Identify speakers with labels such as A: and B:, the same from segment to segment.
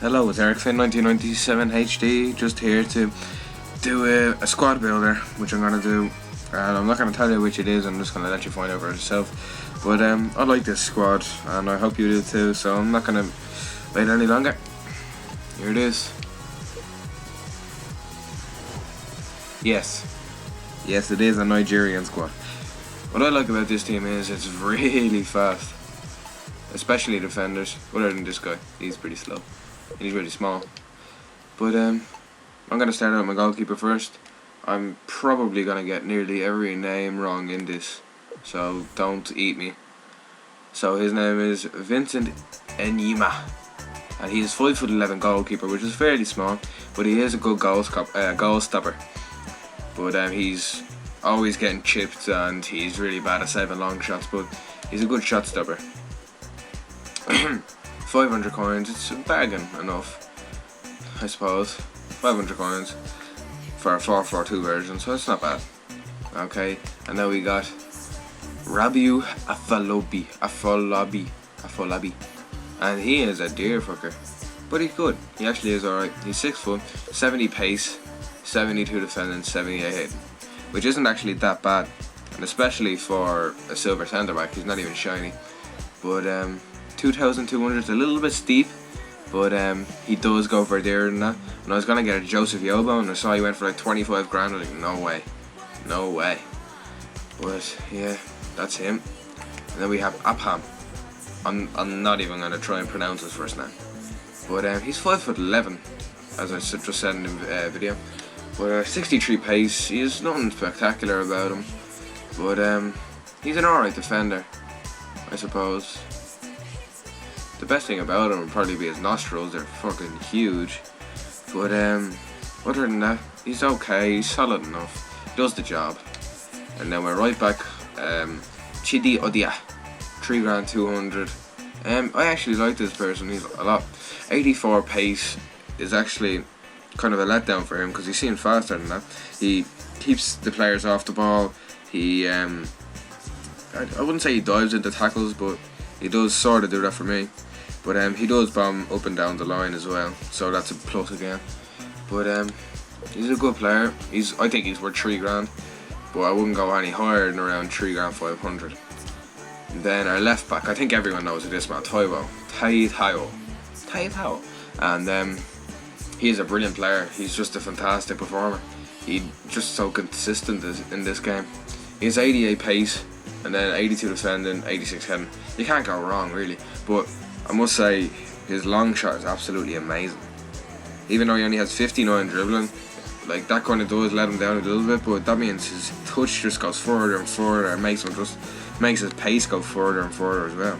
A: Hello, it's Eric Finn 1997 HD, just here to do a squad builder, which I'm going to do, and I'm not going to tell you which it is, I'm just going to let you find out for yourself. But I like this squad, and I hope you do too, so I'm not going to wait any longer. Here it is. Yes, it is a Nigerian squad. What I like about this team is it's really fast, especially defenders, other than this guy, he's pretty slow. He's really small. But I'm going to start out my goalkeeper first. I'm probably going to get nearly every name wrong in this, so don't eat me. So his name is Vincent Enyima, and he's 5'11" goalkeeper, which is fairly small, but he is a good goal stopper. But he's always getting chipped, and he's really bad at saving long shots, but he's a good shot stopper. 500 coins, it's a bargain enough, I suppose. 500 coins for a 4-4-2 version, so it's not bad. Okay, and now we got Rabiu Afolabi, and he is a deer fucker, but he's good. He actually is alright. He's 6 foot, 70 pace, 72 defending, 78 hitting, which isn't actually that bad, and especially for a silver centre back, he's not even shiny. But 2,200 is a little bit steep, but he does go for dearer than that. And I was gonna get a Joseph Yobo, and I saw he went for like 25 grand. I was like, no way. But yeah, that's him. And then we have Apham. I'm not even gonna try and pronounce his first name, but he's 5'11", as I just said in the video. But 63 pace. He has nothing spectacular about him, but he's an alright defender, I suppose. The best thing about him would probably be his nostrils, they're fucking huge. But other than that, he's okay, he's solid enough, he does the job. And then we're right back, Chidi Odia, 3,200. I actually like this person, he's a lot. 84 pace is actually kind of a letdown for him, because he seems faster than that. He keeps the players off the ball. He, I wouldn't say he dives into tackles, but he does sort of do that for me. But he does bomb up and down the line as well, so that's a plus again. But he's a good player. I think he's worth 3 grand, but I wouldn't go any higher than around 3,500. And then our left back, I think everyone knows this man, Taiwo, and he is a brilliant player. He's just a fantastic performer. He's just so consistent in this game. He has 88 pace, and then 82 defending, 86 heading. You can't go wrong really, but I must say his long shot is absolutely amazing. Even though he only has 59 dribbling, like that kind of does let him down a little bit, but that means his touch just goes further and further, and makes his pace go further and further as well.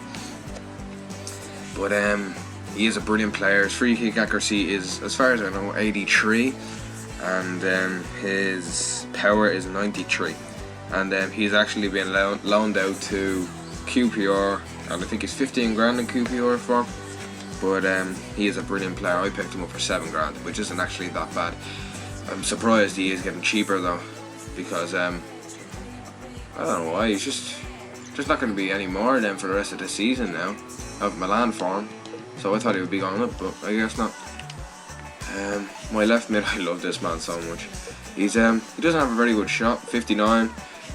A: But he is a brilliant player. His free kick accuracy is, as far as I know, 83, and his power is 93. And he's actually been loaned out to QPR, and I think he's 15 grand in QPR for. But he is a brilliant player. I picked him up for 7 grand, which isn't actually that bad. I'm surprised he is getting cheaper though, because I don't know why. He's just not going to be any more than for the rest of the season now. I have Milan for him, so I thought he would be going up, but I guess not. My left mid, I love this man so much. He doesn't have a very good shot, 59,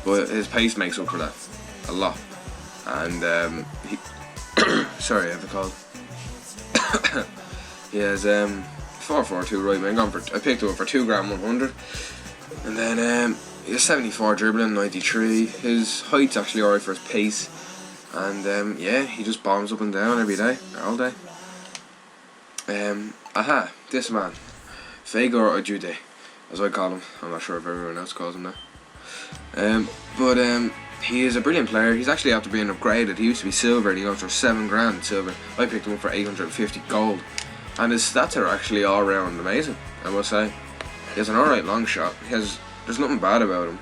A: but his pace makes up for that a lot. And sorry, I have a cold. He has 4-4-2 right wing. I picked him up for 2 grand 100, and then he has 74 dribbling, 93. His height's actually alright for his pace, and yeah, he just bombs up and down every day, all day. This man, Fagor Ojude, as I call him. I'm not sure if everyone else calls him that. But he is a brilliant player. He's actually after being upgraded. He used to be silver, and he goes for 7 grand silver. I picked him up for 850 gold, and his stats are actually all round amazing, I must say. He has an alright long shot. There's nothing bad about him.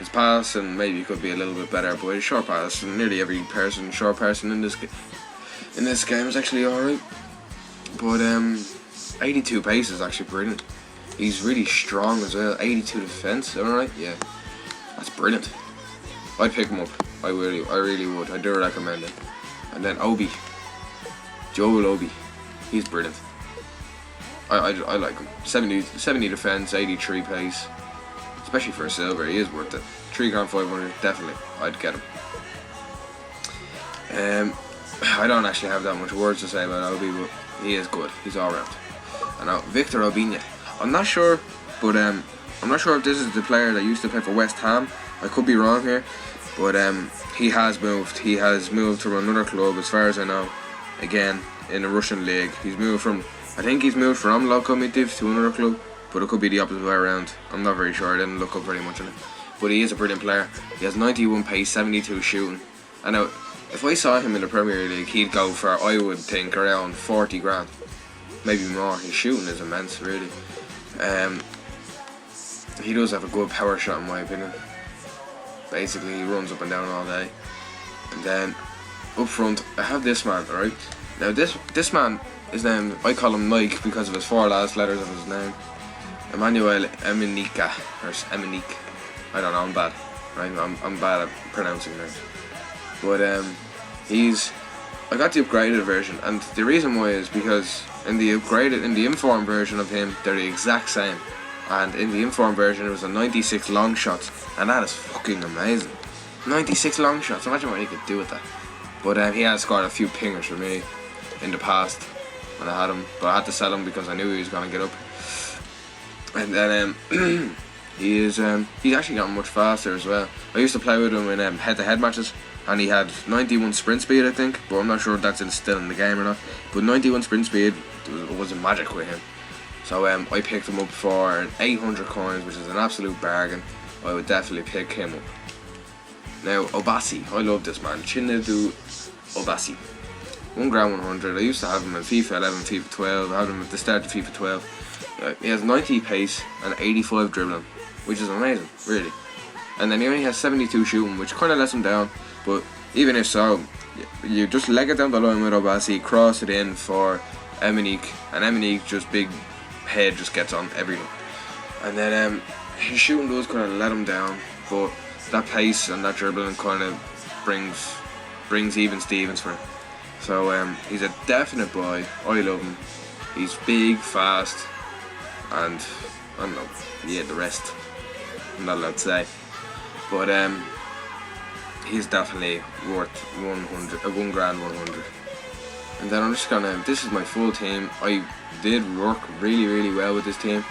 A: His pass and maybe could be a little bit better, but his short pass, and nearly every short person in this game is actually alright. But 82 pace is actually brilliant. He's really strong as well. 82 defense, alright, yeah, that's brilliant. I'd pick him up. I really would. I do recommend it. And then Joel Obi, he's brilliant. I like him. 70 defense, 83 pace. Especially for a silver, he is worth it. 3 grand 500, definitely, I'd get him. I don't actually have that much words to say about Obi, but he is good. He's all round. And now Victor Obiña. I'm not sure, but I'm not sure if this is the player that used to play for West Ham. I could be wrong here, but he has moved. He has moved to another club, as far as I know. Again, in the Russian league, he's moved from. I think he's moved from Lokomotiv to another club, but it could be the opposite way around. I'm not very sure. I didn't look up very much on it, but he is a brilliant player. He has 91 pace, 72 shooting, and now if I saw him in the Premier League, he'd go for, I would think, around 40 grand, maybe more. His shooting is immense, really. He does have a good power shot, in my opinion. Basically, he runs up and down all day. And then up front, I have this man. Alright, now this man, his name, I call him Nike because of his 4 last letters of his name. Emmanuel Eminica, or Eminique. I don't know. I'm bad. Right, I'm bad at pronouncing names. But I got the upgraded version, and the reason why is because in the informed version of him, they're the exact same. And in the informed version, it was a 96 long shots, and that is fucking amazing. 96 long shots. Imagine what he could do with that. But he has scored a few pingers for me in the past when I had him, but I had to sell him because I knew he was gonna get up. And then he's actually gotten much faster as well. I used to play with him in head-to-head matches, and he had 91 sprint speed, I think, but I'm not sure if that's still in the game or not. But 91 sprint speed was a magic with him. So I picked him up for 800 coins, which is an absolute bargain. I would definitely pick him up. Now Obasi, I love this man, Chinedu Obasi. 1 grand 100. I used to have him in FIFA 11, FIFA 12. I had him at the start of FIFA 12. He has 90 pace and 85 dribbling, which is amazing, really. And then he only has 72 shooting, which kind of lets him down. But even if so, you just leg it down the line with Obasi, cross it in for Eminique, and Eminique, just big head, just gets on everything. And then his shooting does kind of let him down, but that pace and that dribbling kind of brings even Stevens for him. So he's a definite buy. I love him. He's big, fast, and I don't know. Yeah, the rest I'm not allowed to say. But he's definitely worth 1 grand 100. And then I'm just gonna. This is my full team. I did work really, really well with this team.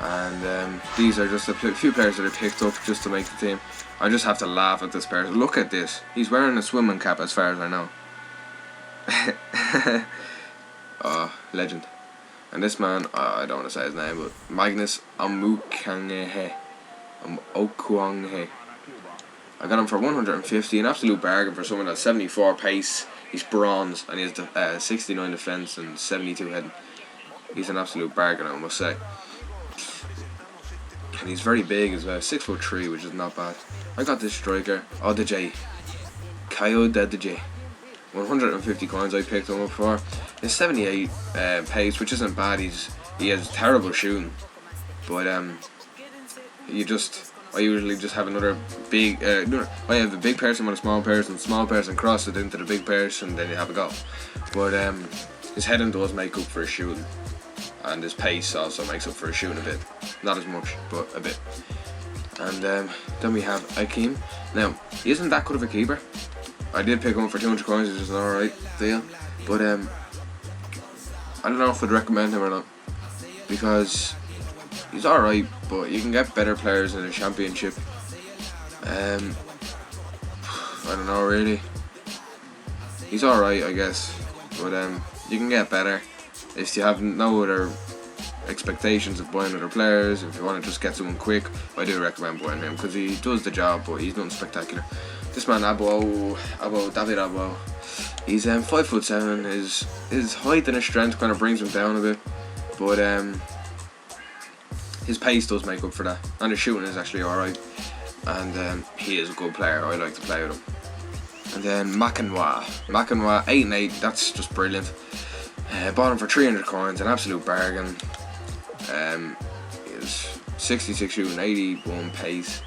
A: And these are just a few players that I picked up just to make the team. I just have to laugh at this person. Look at this. He's wearing a swimming cap, as far as I know. Oh, legend. And this man, I don't want to say his name, but Magnus Okwanhe. I got him for 150, an absolute bargain for someone that's 74 pace. He's bronze, and he has 69 defense and 72 heading. He's an absolute bargain, I must say. And he's very big as well, 6'3", which is not bad. I got this striker, Odj, Kayo Dedj. 150 coins I picked him up for. He's 78 pace, which isn't bad. He has terrible shooting, but I usually just have another big. I have a big person with a small person cross it into the big person, then you have a goal. But his heading does make up for his shooting, and his pace also makes up for his shooting a bit. Not as much, but a bit. And then we have Akeem. Now, he isn't that good of a keeper. I did pick him up for 200 coins, which is an alright deal. But I don't know if I'd recommend him or not, because he's alright, but you can get better players in a championship. I don't know really. He's alright, I guess, but you can get better if you have no other expectations of buying other players. If you want to just get someone quick, I do recommend buying him because he does the job, but he's nothing spectacular. This man David Abo, he's 5'7". His height and his strength kind of brings him down a bit, but his pace does make up for that, and his shooting is actually alright, and he is a good player. I like to play with him. And then Makanwa 8 and 8. That's just brilliant. Bought him for 300 coins, an absolute bargain. He is 66 shooting, 81 pace,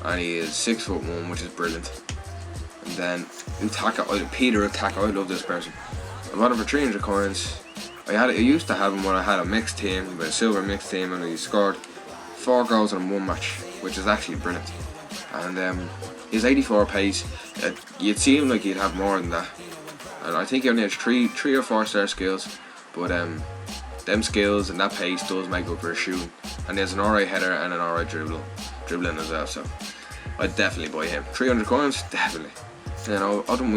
A: and he is 6'1", which is brilliant. And then Peter Utaka, I love this person. I bought him for 300 coins. I used to have him when I had a mixed team, a silver mixed team, and he scored 4 goals in 1 match, which is actually brilliant. And his 84 pace, you'd seem like he'd have more than that. And I think he only has three or 4 star skills, but them skills and that pace does make up for his shooting. And he has an alright header and an alright dribbling as well. So I'd definitely buy him. 300 coins, definitely. You know, I don't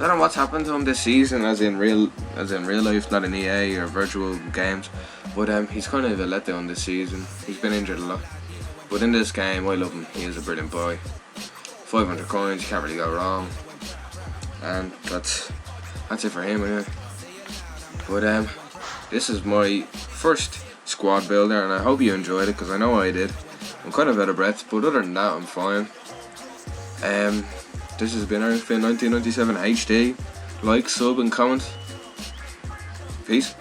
A: know what's happened to him this season, as in real life, not in EA or virtual games. But he's kind of a letdown this season. He's been injured a lot. But in this game, I love him. He is a brilliant boy. 500 coins, you can't really go wrong. And that's it for him anyway. But this is my first squad builder, and I hope you enjoyed it, because I know I did. I'm kind of out of breath, but other than that, I'm fine. This has been Iron 1997 HD. Like, sub, and comment. Peace.